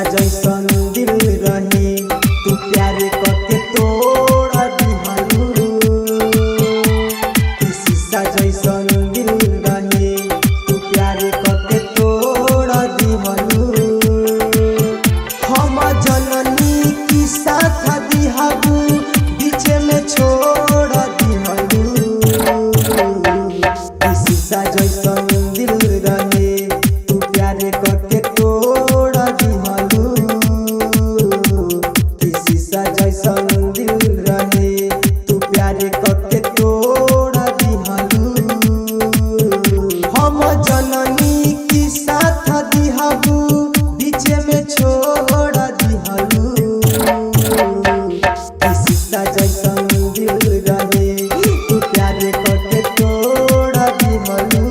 जैसन दिल रहे तू प्यार करके तोड़ दिहलू। शीशा जैसन दिल रहे तू प्यार करके तोड़ दिहलू। हम जननी की साथ दिहलू बीच में छोड़ दिहलू। शीशा जैसन दिल रहे तू प्यार करके तोड़ दिहलू। शीशा जैसन दिल रहे तू प्यार करके तोड़ दिहलू। हम जननी की साथ दिहलू बीच में छोड़ दिहलू। शीशा जैसन दिल रहे तू प्यार करके तोड़ दिहलू।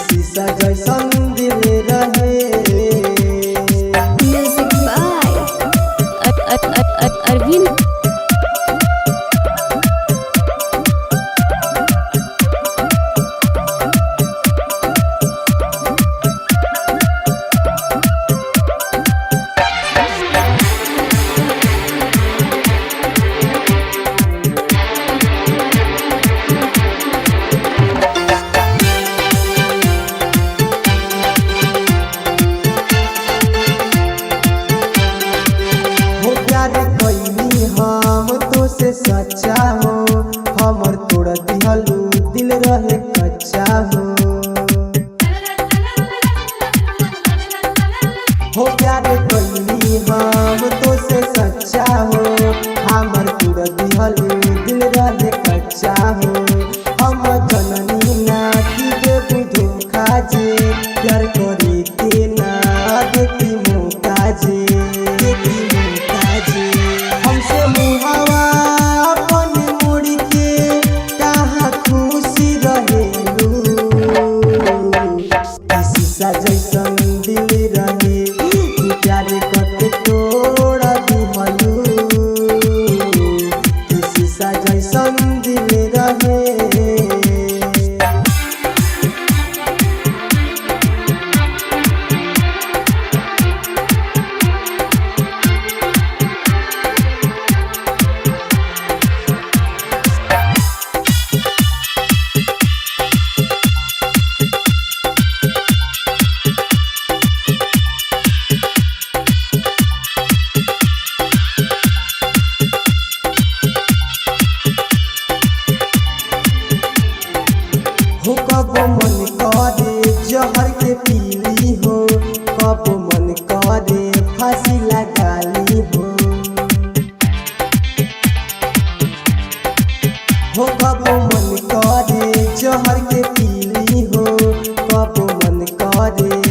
शीशा जैसन दिल रहे। Music by Arvind. हो प्यार कईनी हम तो से सच्चा हो हमर तोड़ दिहलू दिल रहे कच्चा हो। हो प्यार कईनी हम तो से सच्चा हो हमर तोड़ दिहलू दिल रहे कच्चा हो। हम जननी ना की देबू धोखा जे प्यार करे के ना देती मौका जे। हमसे मुहावा अपन मुड़ी के कहाँ खुशी रहेलू। शीशा जैसन दिल रहे तू प्यार करके तोड़ दिहलू। शीशा जैसन दिल रहे। हो कब मन करे जहर के पीली हो कब मन करे फांसी लगाली हो। हो कब मन करे जहर के पीली हो कब मन करे